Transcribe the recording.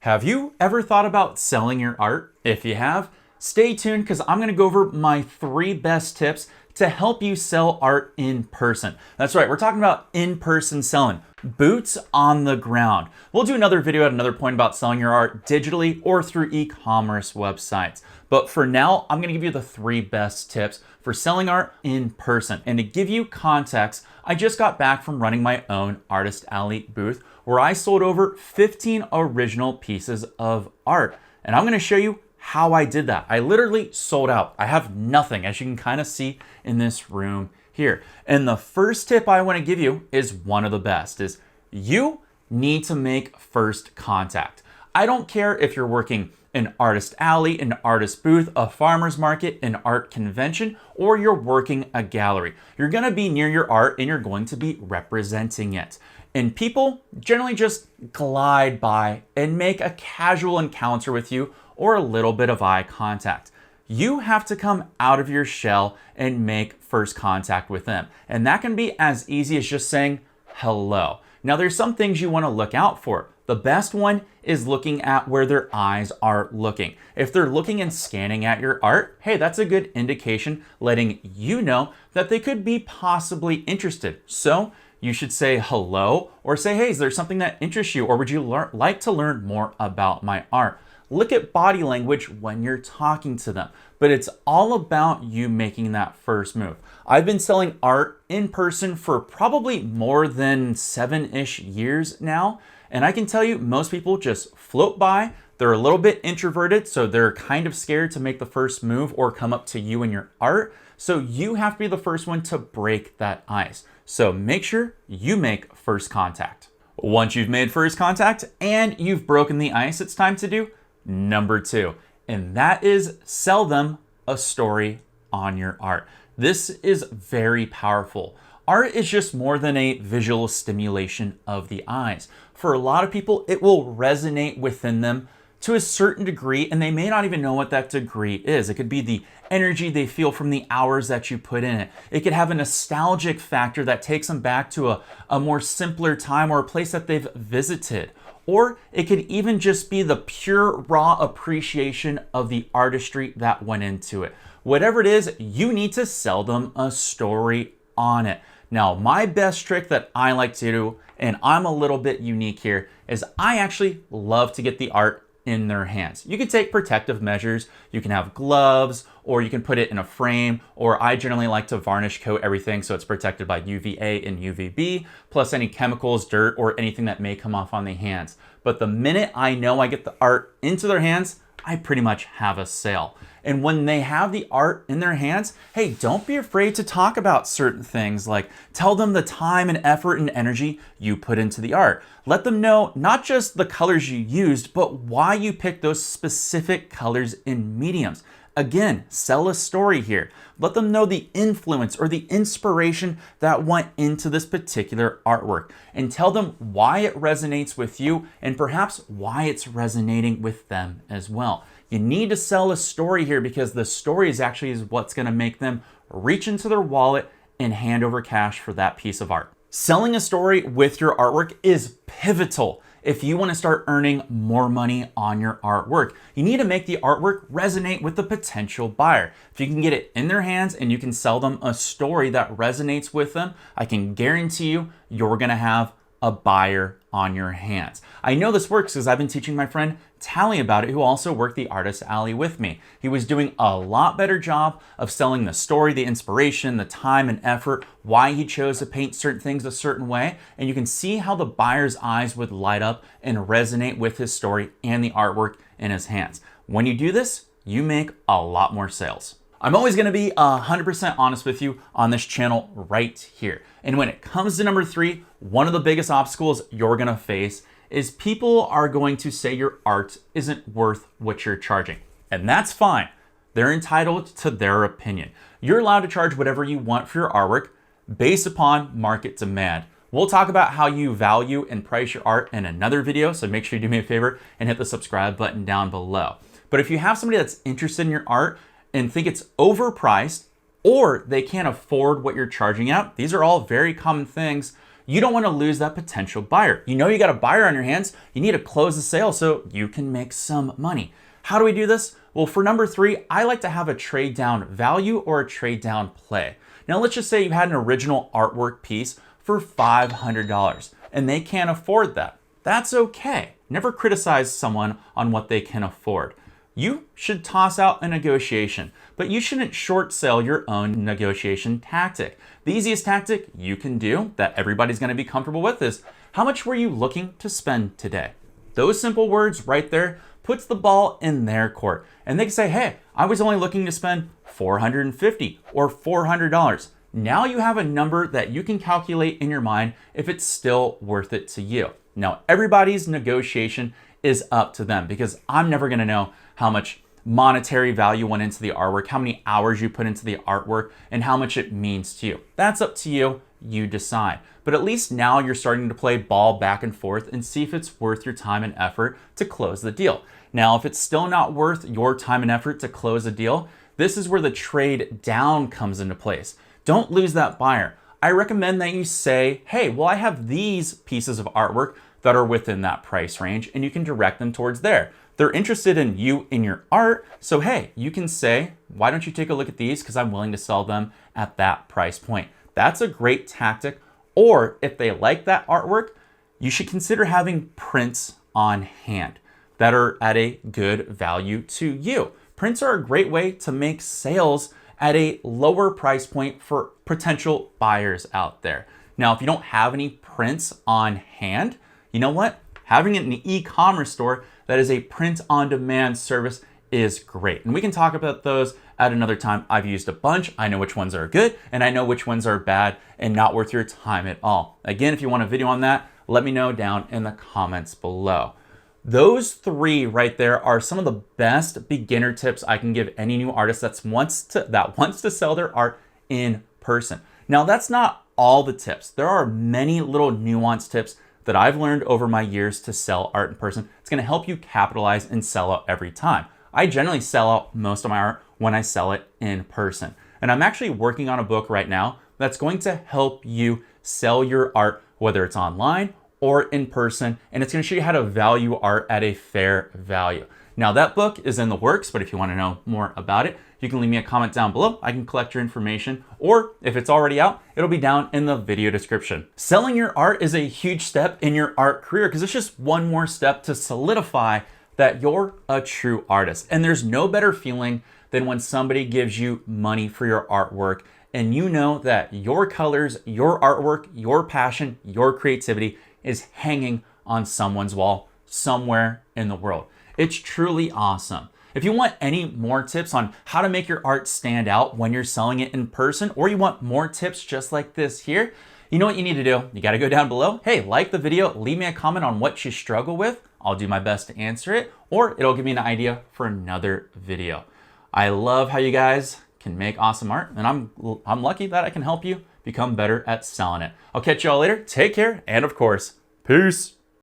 Have you ever thought about selling your art? If you have, stay tuned because I'm going to go over my 3 best tips to help you sell art in person. That's right, we're talking about in-person selling, boots on the ground. We'll do another video at another point about selling your art digitally or through e-commerce websites. But for now, I'm going to give you the 3 best tips for selling art in person. And to give you context, I just got back from running my own Artist Alley booth where I sold over 15 original pieces of art. And I'm going to show you how I did that. I literally sold out. I have nothing, as you can kind of see in this room here. And the first tip I want to give you is one of the best, is you need to make first contact. I don't care if you're working an Artist Alley, an artist booth, a farmer's market, an art convention, or you're working a gallery. You're gonna be near your art and you're going to be representing it. And people generally just glide by and make a casual encounter with you or a little bit of eye contact. You have to come out of your shell and make first contact with them. And that can be as easy as just saying hello. Now there's some things you want to look out for. The best one is looking at where their eyes are looking. If they're looking and scanning at your art, hey, that's a good indication letting you know that they could be possibly interested. So you should say hello or say, hey, is there something that interests you, or would you like to learn more about my art? Look at body language when you're talking to them, but it's all about you making that first move. I've been selling art in person for probably more than 7-ish years now. And I can tell you, most people just float by. They're a little bit introverted, so they're kind of scared to make the first move or come up to you and your art. So you have to be the first one to break that ice. So make sure you make first contact. Once you've made first contact and you've broken the ice, it's time to do number 2. And that is sell them a story on your art. This is very powerful. Art is just more than a visual stimulation of the eyes. For a lot of people, it will resonate within them to a certain degree, and they may not even know what that degree is. It could be the energy they feel from the hours that you put in it. It could have a nostalgic factor that takes them back to a more simpler time or a place that they've visited. Or it could even just be the pure raw appreciation of the artistry that went into it. Whatever it is, you need to sell them a story on it. Now, my best trick that I like to do, and I'm a little bit unique here, is I actually love to get the art in their hands. You can take protective measures, you can have gloves, or you can put it in a frame, or I generally like to varnish coat everything so it's protected by UVA and UVB, plus any chemicals, dirt, or anything that may come off on the hands. But the minute I know I get the art into their hands, I pretty much have a sale. And when they have the art in their hands, hey, don't be afraid to talk about certain things, like tell them the time and effort and energy you put into the art. Let them know not just the colors you used, but why you picked those specific colors and mediums. Again, sell a story here. Let them know the influence or the inspiration that went into this particular artwork, and tell them why it resonates with you and perhaps why it's resonating with them as well. You need to sell a story here because the story is what's going to make them reach into their wallet and hand over cash for that piece of art. Selling a story with your artwork is pivotal if you want to start earning more money on your artwork. You need to make the artwork resonate with the potential buyer. If you can get it in their hands and you can sell them a story that resonates with them, I can guarantee you, you're going to have a buyer on your hands. I know this works because I've been teaching my friend Tally about it, who also worked the Artist Alley with me. He was doing a lot better job of selling the story, the inspiration, the time and effort, why he chose to paint certain things a certain way, and you can see how the buyer's eyes would light up and resonate with his story and the artwork in his hands. When you do this, you make a lot more sales. I'm always going to be 100% honest with you on this channel right here. And when it comes to number 3, one of the biggest obstacles you're going to face is people are going to say your art isn't worth what you're charging. And that's fine. They're entitled to their opinion. You're allowed to charge whatever you want for your artwork based upon market demand. We'll talk about how you value and price your art in another video, so make sure you do me a favor and hit the subscribe button down below. But if you have somebody that's interested in your art and think it's overpriced, or they can't afford what you're charging out, these are all very common things. You don't want to lose that potential buyer. You know you got a buyer on your hands. You need to close the sale so you can make some money. How do we do this? Well, for number 3, I like to have a trade down value or a trade down play. Now, let's just say you had an original artwork piece for $500 and they can't afford that. That's okay. Never criticize someone on what they can afford. You should toss out a negotiation, but you shouldn't short sell your own negotiation tactic. The easiest tactic you can do that everybody's going to be comfortable with is, how much were you looking to spend today? Those simple words right there puts the ball in their court. And they can say, hey, I was only looking to spend $450 or $400. Now you have a number that you can calculate in your mind if it's still worth it to you. Now, everybody's negotiation is up to them because I'm never going to know how much monetary value went into the artwork, how many hours you put into the artwork, and how much it means to you. That's up to you. You decide. But at least now you're starting to play ball back and forth and see if it's worth your time and effort to close the deal. Now, if it's still not worth your time and effort to close a deal, this is where the trade down comes into place. Don't lose that buyer. I recommend that you say, hey, well, I have these pieces of artwork that are within that price range, and you can direct them towards there. They're interested in you in your art, so hey, you can say, why don't you take a look at these because I'm willing to sell them at that price point. That's a great tactic. Or if they like that artwork, you should consider having prints on hand that are at a good value to you. Prints are a great way to make sales at a lower price point for potential buyers out there. Now, if you don't have any prints on hand, you know what? Having it in an e-commerce store that is a print-on-demand service is great. And we can talk about those at another time. I've used a bunch. I know which ones are good and I know which ones are bad and not worth your time at all. Again, if you want a video on that, let me know down in the comments below. Those 3 right there are some of the best beginner tips I can give any new artist that wants to sell their art in person. Now, that's not all the tips. There are many little nuanced tips that I've learned over my years to sell art in person. It's going to help you capitalize and sell out every time. I generally sell out most of my art when I sell it in person. And I'm actually working on a book right now that's going to help you sell your art, whether it's online or in person, and it's going to show you how to value art at a fair value. Now, that book is in the works, but if you want to know more about it, you can leave me a comment down below. I can collect your information, or if it's already out, it'll be down in the video description. Selling your art is a huge step in your art career because it's just one more step to solidify that you're a true artist. And there's no better feeling than when somebody gives you money for your artwork and you know that your colors, your artwork, your passion, your creativity is hanging on someone's wall somewhere in the world. It's truly awesome. If you want any more tips on how to make your art stand out when you're selling it in person, or you want more tips just like this here, you know what you need to do? You got to go down below. Hey, like the video, leave me a comment on what you struggle with. I'll do my best to answer it, or it'll give me an idea for another video. I love how you guys can make awesome art, and I'm lucky that I can help you become better at selling it. I'll catch y'all later. Take care, and of course, peace.